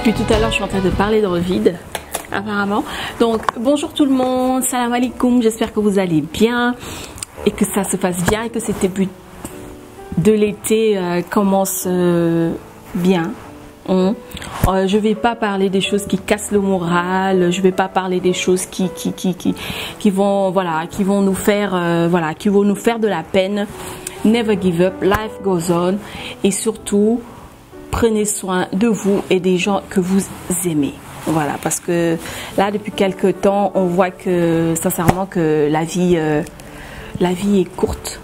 Depuis tout à l'heure, je suis en train de parler dans le vide, apparemment. Donc, bonjour tout le monde, salam alaikum, j'espère que vous allez bien et que ça se passe bien et que cet début de l'été commence bien. Je vais pas parler des choses qui cassent le moral, je vais pas parler des choses qui vont nous faire de la peine. Never give up, life goes on, et surtout prenez soin de vous et des gens que vous aimez. Voilà, parce que là depuis quelques temps on voit que sincèrement que la vie est courte,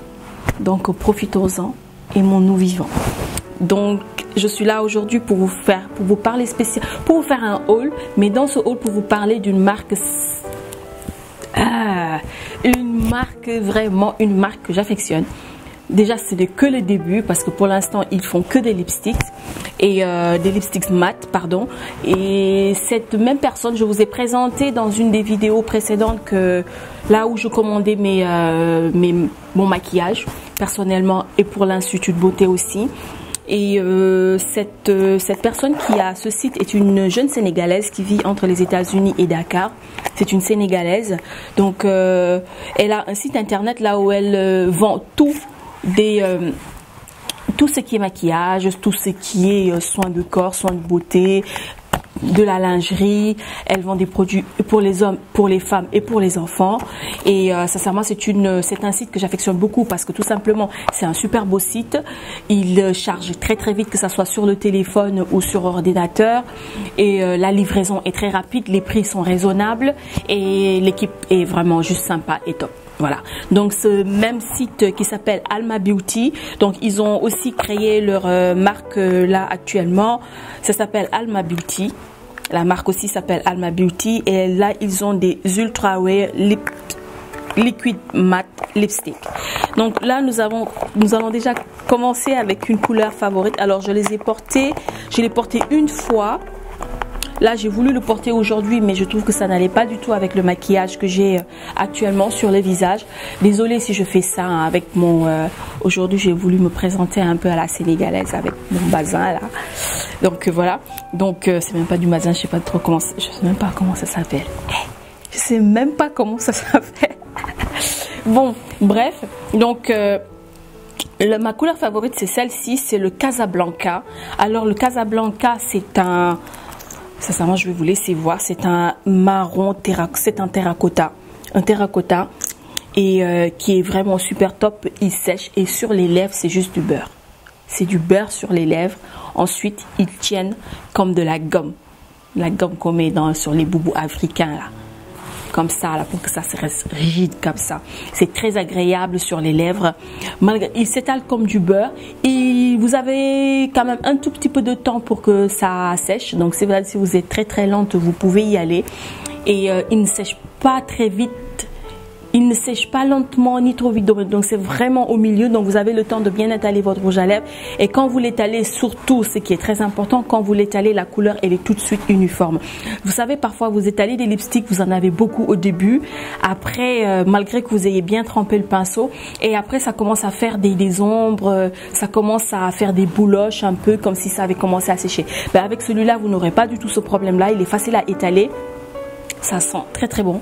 donc profitons-en, aimons-nous vivants. Donc je suis là aujourd'hui pour vous parler spécial, pour vous faire un haul, mais dans ce haul pour vous parler d'une marque, vraiment une marque que j'affectionne. Déjà, ce n'est que le début parce que pour l'instant, ils font que des lipsticks et des lipsticks mat, pardon. Et cette même personne, je vous ai présenté dans une des vidéos précédentes que là où je commandais mon maquillage personnellement et pour l'Institut de beauté aussi. Et cette personne qui a ce site est une jeune Sénégalaise qui vit entre les États-Unis et Dakar. C'est une Sénégalaise. Donc, elle a un site internet là où elle vend tout ce qui est maquillage, tout ce qui est soins de corps, soins de beauté, de la lingerie. Elle vend des produits pour les hommes, pour les femmes et pour les enfants. Et sincèrement, c'est un site que j'affectionne beaucoup parce que tout simplement, c'est un super beau site. Il charge très très vite, que ça soit sur le téléphone ou sur ordinateur. Et la livraison est très rapide, les prix sont raisonnables et l'équipe est vraiment juste sympa et top. Voilà, donc ce même site qui s'appelle Alma Beauty, donc ils ont aussi créé leur marque là actuellement, ça s'appelle Alma Beauty, la marque aussi s'appelle Alma Beauty, et là ils ont des Ultra Wear Liquid Matte Lipstick. Donc là nous allons déjà commencer avec une couleur favorite. Alors je l'ai porté une fois. Là, j'ai voulu le porter aujourd'hui, mais je trouve que ça n'allait pas du tout avec le maquillage que j'ai actuellement sur le visage. Désolée si je fais ça hein, avec mon... aujourd'hui, j'ai voulu me présenter un peu à la sénégalaise avec mon bazin là. Donc voilà. Donc c'est même pas du bazin, je sais pas trop comment... Je sais même pas comment ça s'appelle. Je sais même pas comment ça s'appelle. Bon, bref. Donc... ma couleur favorite, c'est celle-ci, c'est le Casablanca. Alors, le Casablanca, c'est un... Sincèrement, je vais vous laisser voir. C'est un marron, c'est un terracotta. Un terracotta. Et qui est vraiment super top. Il sèche. Et sur les lèvres, c'est juste du beurre. C'est du beurre sur les lèvres. Ensuite, ils tiennent comme de la gomme. La gomme qu'on met sur les boubous africains, là. Comme ça, là, pour que ça se reste rigide comme ça. C'est très agréable sur les lèvres. Il s'étale comme du beurre. Et vous avez quand même un tout petit peu de temps pour que ça sèche. Donc, si vous êtes très très lente, vous pouvez y aller. Et il ne sèche pas très vite. Il ne sèche pas lentement ni trop vite. Donc, c'est vraiment au milieu. Donc, vous avez le temps de bien étaler votre rouge à lèvres. Et quand vous l'étalez, surtout, ce qui est très important, quand vous l'étalez, la couleur, elle est tout de suite uniforme. Vous savez, parfois, vous étalez des lipsticks, vous en avez beaucoup au début. Après, malgré que vous ayez bien trempé le pinceau. Et après, ça commence à faire des ombres. Ça commence à faire des bouloches un peu comme si ça avait commencé à sécher. Ben, avec celui-là, vous n'aurez pas du tout ce problème-là. Il est facile à étaler. Ça sent très, très bon.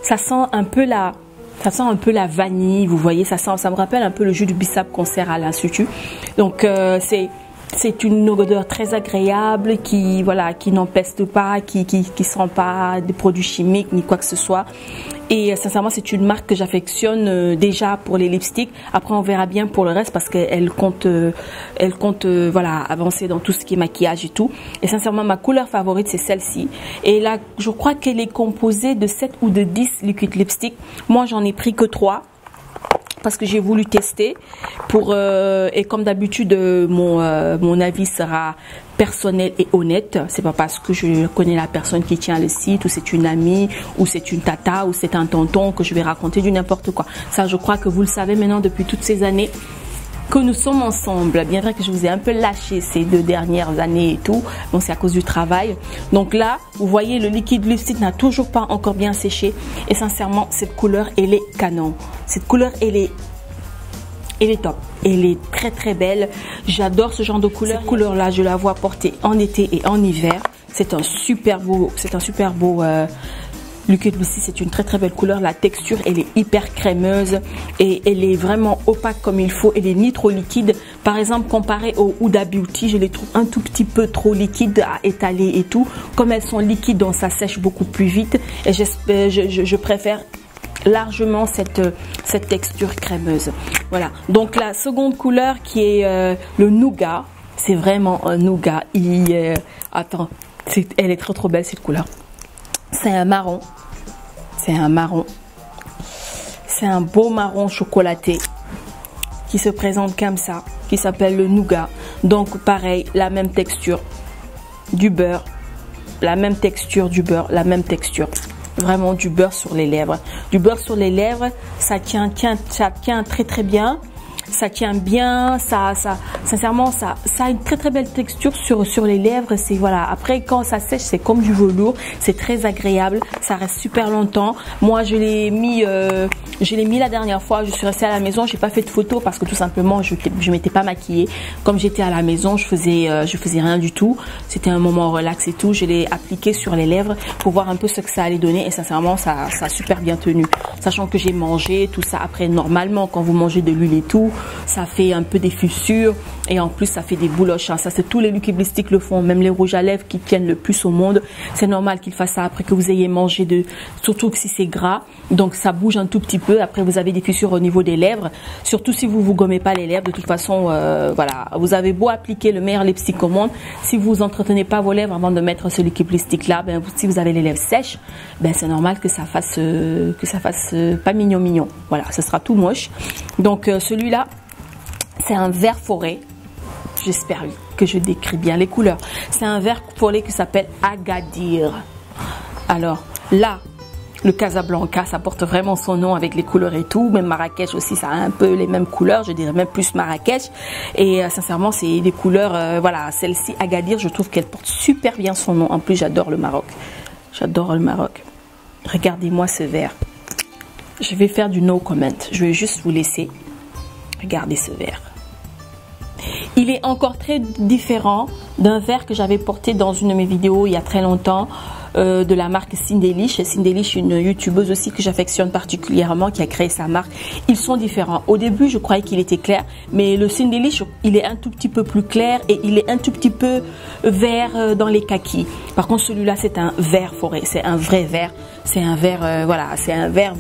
Ça sent un peu la vanille, vous voyez, ça me rappelle un peu le jus du bissap qu'on sert à l'Institut. Donc c'est une odeur très agréable qui n'empeste pas, qui sent pas des produits chimiques ni quoi que ce soit. Et sincèrement, c'est une marque que j'affectionne déjà pour les lipsticks. Après, on verra bien pour le reste parce qu'elle compte avancer dans tout ce qui est maquillage et tout. Et sincèrement, ma couleur favorite, c'est celle-ci. Et là, je crois qu'elle est composée de 7 ou de 10 liquid lipstick. Moi, j'en ai pris que 3. Parce que j'ai voulu tester et comme d'habitude mon avis sera personnel et honnête. C'est pas parce que je connais la personne qui tient le site ou c'est une amie ou c'est une tata ou c'est un tonton que je vais raconter du n'importe quoi. Ça, je crois que vous le savez maintenant depuis toutes ces années que nous sommes ensemble. Bien vrai que je vous ai un peu lâché ces 2 dernières années et tout. Bon, c'est à cause du travail. Donc là, vous voyez, le liquide lipstick n'a toujours pas encore bien séché. Et sincèrement, cette couleur, elle est canon. Cette couleur, elle est Elle est top. Elle est très très belle. J'adore ce genre de couleur. Cette couleur là, je la vois porter en été et en hiver. C'est un super beau Liquid Lucy, c'est une très très belle couleur. La texture, elle est hyper crémeuse et elle est vraiment opaque comme il faut. Elle est ni trop liquide. Par exemple, comparé au Huda Beauty, je les trouve un tout petit peu trop liquides à étaler et tout. Comme elles sont liquides, donc ça sèche beaucoup plus vite. Et je préfère largement cette texture crémeuse. Voilà. Donc la seconde couleur qui est le Nougat. C'est vraiment un Nougat. Attends, elle est trop belle cette couleur. C'est un marron. C'est un marron. C'est un beau marron chocolaté qui se présente comme ça, qui s'appelle le Nougat. Donc pareil, la même texture du beurre, la même texture du beurre, la même texture. Vraiment du beurre sur les lèvres. Du beurre sur les lèvres, ça tient très très bien. Ça tient bien, sincèrement, ça a une très très belle texture sur les lèvres. C'est voilà. Après, quand ça sèche, c'est comme du velours. C'est très agréable. Ça reste super longtemps. Moi, je l'ai mis la dernière fois. Je suis restée à la maison. J'ai pas fait de photos parce que tout simplement, je m'étais pas maquillée. Comme j'étais à la maison, je faisais rien du tout. C'était un moment relax et tout. Je l'ai appliqué sur les lèvres pour voir un peu ce que ça allait donner. Et sincèrement, ça a super bien tenu. Sachant que j'ai mangé tout ça après. Normalement, quand vous mangez de l'huile et tout, ça fait un peu des fissures et en plus ça fait des bouloches. Ça, c'est tous les liquides lipsticks le font, même les rouges à lèvres qui tiennent le plus au monde. C'est normal qu'ils fassent ça après que vous ayez mangé surtout si c'est gras. Donc ça bouge un tout petit peu. Après vous avez des fissures au niveau des lèvres. Surtout si vous gommez pas les lèvres. De toute façon, voilà, vous avez beau appliquer le meilleur lipstick au monde, si vous entretenez pas vos lèvres avant de mettre ce liquide lipstick là, si vous avez les lèvres sèches, c'est normal que ça fasse pas mignon. Voilà, ce sera tout moche. Donc celui-là, c'est un vert forêt. J'espère que je décris bien les couleurs. C'est un vert forêt qui s'appelle Agadir. Alors là, le Casablanca, ça porte vraiment son nom avec les couleurs et tout. Même Marrakech aussi, ça a un peu les mêmes couleurs. Je dirais même plus Marrakech. Et sincèrement, c'est des couleurs, voilà, celle-ci, Agadir, je trouve qu'elle porte super bien son nom. En plus, j'adore le Maroc. J'adore le Maroc. Regardez-moi ce vert. Je vais faire du no comment. Je vais juste vous laisser regarder ce vert. Il est encore très différent d'un verre que j'avais porté dans une de mes vidéos il y a très longtemps, de la marque Cindelish. Cindelish, une youtubeuse aussi que j'affectionne particulièrement, qui a créé sa marque. Ils sont différents. Au début, je croyais qu'il était clair, mais le Cindelish, il est un tout petit peu plus clair et il est un tout petit peu vert dans les kakis. Par contre, celui-là, c'est un vert forêt. C'est un vrai vert. C'est un vert, voilà, c'est un vert.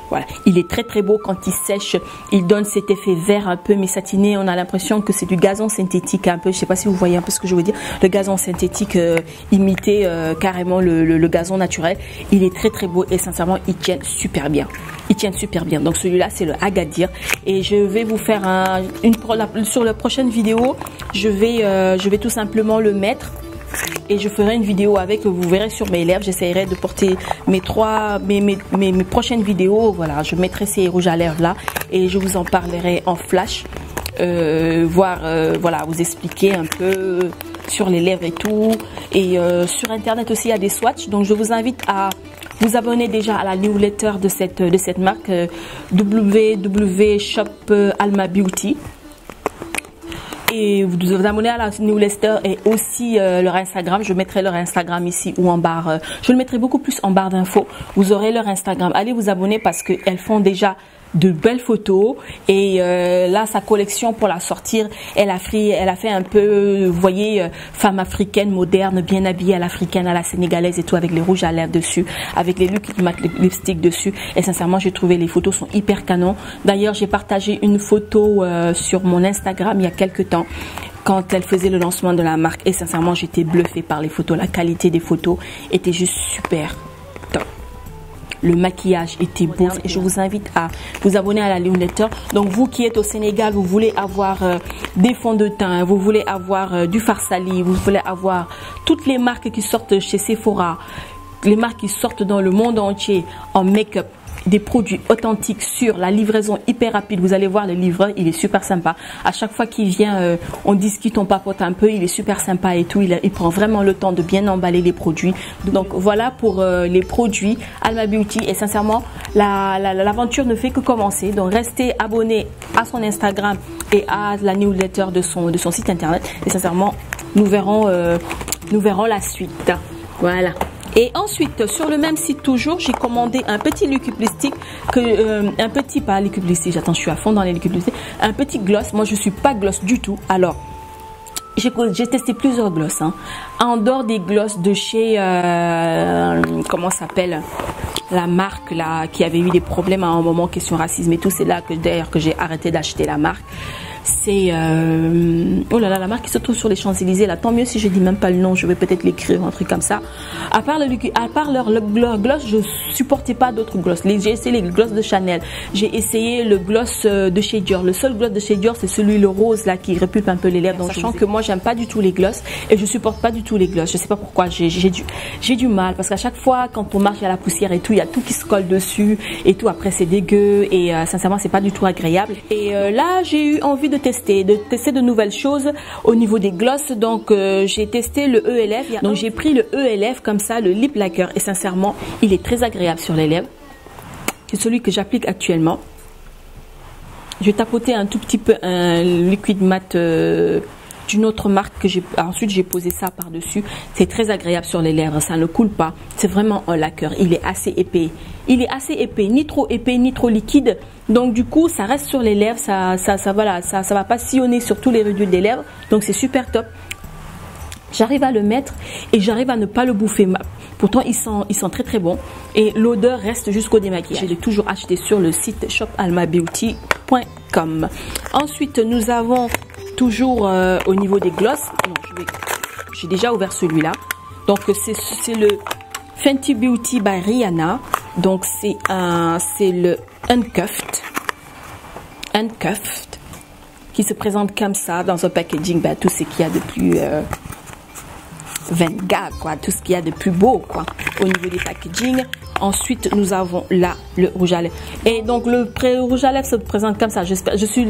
Voilà, il est très très beau quand il sèche. Il donne cet effet vert un peu mais satiné. On a l'impression que c'est du gazon synthétique un peu. Je sais pas si vous voyez un peu ce que je veux dire. Le gazon synthétique imité carrément le gazon naturel. Il est très très beau et sincèrement il tient super bien. Il tient super bien. Donc celui-là c'est le Agadir et je vais vous faire sur la prochaine vidéo. Je vais tout simplement le mettre. Et je ferai une vidéo avec, vous verrez sur mes lèvres, j'essaierai de porter mes prochaines vidéos, voilà, je mettrai ces rouges à lèvres là et je vous en parlerai en flash, voilà, vous expliquer un peu sur les lèvres et tout, et sur internet aussi il y a des swatchs, donc je vous invite à vous abonner déjà à la newsletter de cette marque, www.shop Alma Beauty. Et vous vous abonnez à la newsletter et aussi leur Instagram. Je mettrai leur Instagram ici ou en barre. Je le mettrai beaucoup plus en barre d'infos. Vous aurez leur Instagram. Allez vous abonner parce qu'elles font déjà de belles photos et là sa collection pour la sortir, elle a fait un peu, vous voyez, femme africaine moderne, bien habillée à l'africaine, à la sénégalaise et tout, avec les rouges à lèvres dessus, avec les lipsticks dessus, et sincèrement j'ai trouvé les photos sont hyper canon. D'ailleurs j'ai partagé une photo sur mon Instagram il y a quelques temps quand elle faisait le lancement de la marque et sincèrement j'étais bluffée par les photos, la qualité des photos était juste super top. Le maquillage était beau et je vous invite à vous abonner à la newsletter. Donc vous qui êtes au Sénégal, vous voulez avoir des fonds de teint, vous voulez avoir du Farsali, vous voulez avoir toutes les marques qui sortent chez Sephora, les marques qui sortent dans le monde entier en make-up, des produits authentiques sûrs, la livraison hyper rapide. Vous allez voir, le livreur, il est super sympa. À chaque fois qu'il vient, on discute, on papote un peu, il est super sympa et tout. Il prend vraiment le temps de bien emballer les produits. Donc voilà pour les produits Alma Beauty. Et sincèrement, l'aventure ne fait que commencer. Donc restez abonnés à son Instagram et à la newsletter de son site internet. Et sincèrement, nous verrons la suite. Voilà. Et ensuite, sur le même site toujours, j'ai commandé un petit liquide lipstick, pas liquide lipstick, j'attends, je suis à fond dans les liquides lipstick, un petit gloss. Moi, je suis pas gloss du tout. Alors, j'ai testé plusieurs gloss, hein. En dehors des gloss de chez, comment s'appelle, la marque là, qui avait eu des problèmes à un moment, question racisme et tout. C'est là que d'ailleurs que j'ai arrêté d'acheter la marque. C'est oh là là, la marque qui se trouve sur les Champs-Élysées là. Tant mieux si je dis même pas le nom, je vais peut-être l'écrire, un truc comme ça. À part leur gloss, je supportais pas d'autres gloss. J'ai essayé les gloss de Chanel, j'ai essayé le gloss de chez Dior. Le seul gloss de chez Dior, c'est celui le rose là qui répulpe un peu les lèvres. Donc sachant que moi j'aime pas du tout les gloss et je supporte pas du tout les gloss. Je sais pas pourquoi, j'ai du mal parce qu'à chaque fois quand on marche il y a la poussière et tout, il y a tout qui se colle dessus et tout. Après c'est dégueu et sincèrement c'est pas du tout agréable. Et là j'ai eu envie de tester de nouvelles choses au niveau des gloss. Donc j'ai testé le ELF. Donc j'ai pris le ELF comme ça, le lip lacquer, et sincèrement il est très agréable sur les lèvres. C'est celui que j'applique actuellement. Je vais tapoter un tout petit peu un liquide mat d'une autre marque que ensuite j'ai posé ça par dessus. C'est très agréable sur les lèvres, ça ne coule pas, c'est vraiment un lacquer. Il est assez épais, ni trop épais ni trop liquide. Donc du coup ça reste sur les lèvres, ça va pas sillonner sur tous les ridules des lèvres. Donc c'est super top. J'arrive à le mettre et j'arrive à ne pas le bouffer. Pourtant il sent très très bon et l'odeur reste jusqu'au démaquillage. Je l'ai toujours acheté sur le site shopalmabeauty.com. Ensuite nous avons toujours au niveau des gloss. J'ai déjà ouvert celui-là. Donc c'est le Fenty Beauty by Rihanna. Donc c'est le Uncuffed qui se présente comme ça dans un packaging. Tout ce qu'il y a de plus Venga, quoi, tout ce qu'il y a de plus beau, quoi, au niveau des packaging. Ensuite, nous avons là le rouge à lèvres. Et donc, le rouge à lèvres se présente comme ça. J'espère, je suis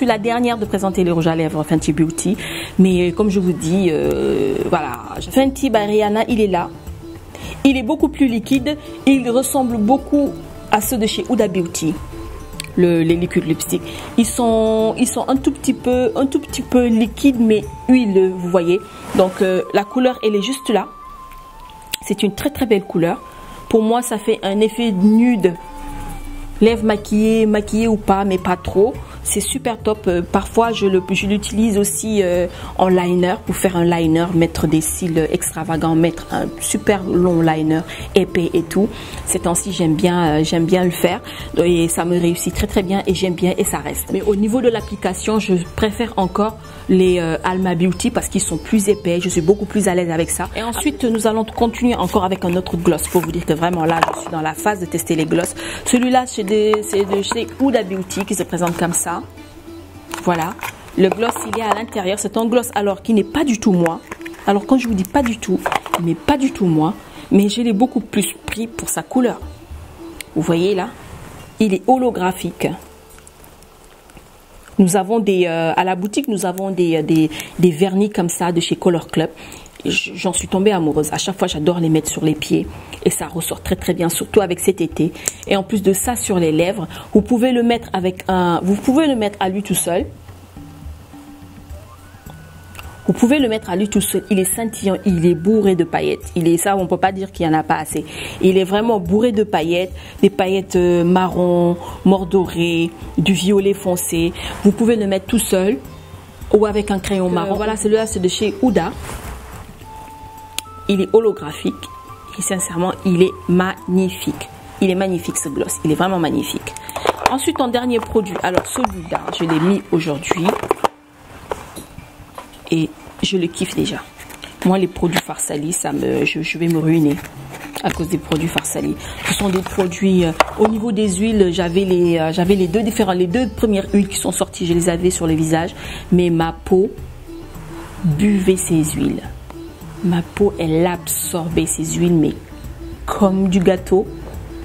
la dernière de présenter le rouge à lèvres Fenty Beauty. Mais comme je vous dis, voilà, Fenty by Rihanna, il est là. Il est beaucoup plus liquide. Il ressemble beaucoup à ceux de chez Huda Beauty. Les liquides lipstick, ils sont un tout petit peu liquides mais huileux, vous voyez. Donc la couleur elle est juste là. C'est une très très belle couleur. Pour moi ça fait un effet nude, lèvres maquillées ou pas, mais pas trop. C'est super top. Parfois je l'utilise aussi en liner pour faire un liner, mettre des cils extravagants, mettre un super long liner épais et tout. Ces temps-ci j'aime bien le faire et ça me réussit très très bien et j'aime bien et ça reste. Mais au niveau de l'application, je préfère encore les Alma Beauty parce qu'ils sont plus épais. Je suis beaucoup plus à l'aise avec ça. Et ensuite nous allons continuer encore avec un autre gloss pour vous dire que vraiment là je suis dans la phase de tester les gloss. Celui-là c'est de chez Huda Beauty qui se présente comme ça. Voilà, le gloss il est à l'intérieur, c'est un gloss alors qui n'est pas du tout moi. Alors quand je vous dis pas du tout, il n'est pas du tout moi, mais je l'ai beaucoup plus pris pour sa couleur. Vous voyez là, il est holographique. Nous avons à la boutique nous avons des vernis comme ça de chez Color Club. J'en suis tombée amoureuse. À chaque fois, j'adore les mettre sur les pieds et ça ressort très très bien, surtout avec cet été. Et en plus de ça, sur les lèvres, vous pouvez le mettre à lui tout seul. Vous pouvez le mettre à lui tout seul. Il est scintillant, il est bourré de paillettes. Ça, on peut pas dire qu'il y en a pas assez. Il est vraiment bourré de paillettes, des paillettes marron, mordorées, du violet foncé. Vous pouvez le mettre tout seul ou avec un crayon marron. Voilà, celui-là, c'est de chez Huda. Il est holographique et sincèrement il est magnifique. Il est magnifique ce gloss, il est vraiment magnifique. Ensuite en dernier produit, alors celui-là je l'ai mis aujourd'hui et je le kiffe déjà. Moi les produits Farsali, je vais me ruiner à cause des produits Farsali. Ce sont des produits au niveau des huiles, j'avais les deux premières huiles qui sont sorties, je les avais sur le visage, mais ma peau buvait ces huiles. Ma peau, elle absorbait ces huiles, mais comme du gâteau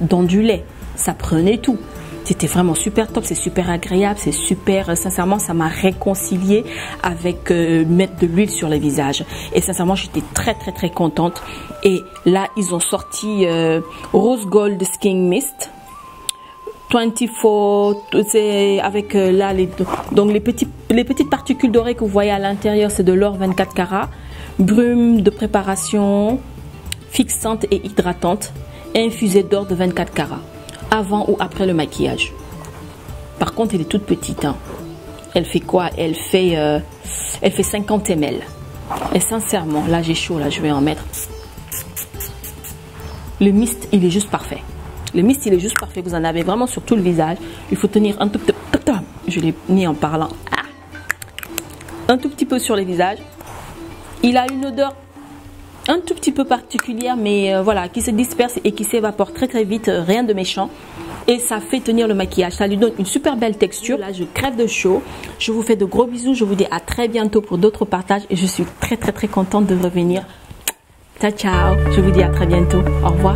dans du lait. ça prenait tout. C'était vraiment super top, c'est super agréable, c'est super, sincèrement, ça m'a réconcilié avec mettre de l'huile sur le visage. Et sincèrement, j'étais très contente. Et là, ils ont sorti Rose Gold Skin Mist 24, c'est avec là donc les petites particules dorées que vous voyez à l'intérieur, c'est de l'or 24 carats, brume de préparation fixante et hydratante, infusée d'or de 24 carats, avant ou après le maquillage. Par contre, elle est toute petite, hein. Elle fait quoi? Elle fait 50 ml. Et sincèrement, là j'ai chaud, là je vais en mettre. Le mist, il est juste parfait. Le mist, il est juste parfait. Vous en avez vraiment sur tout le visage. Il faut tenir un tout petit peu. Je l'ai mis en parlant. Un tout petit peu sur le visage. Il a une odeur un tout petit peu particulière, mais voilà, qui se disperse et qui s'évapore très vite. Rien de méchant. Et ça fait tenir le maquillage. Ça lui donne une super belle texture. Là, je crève de chaud. Je vous fais de gros bisous. Je vous dis à très bientôt pour d'autres partages. Et je suis très contente de revenir. Ciao, ciao. Je vous dis à très bientôt. Au revoir.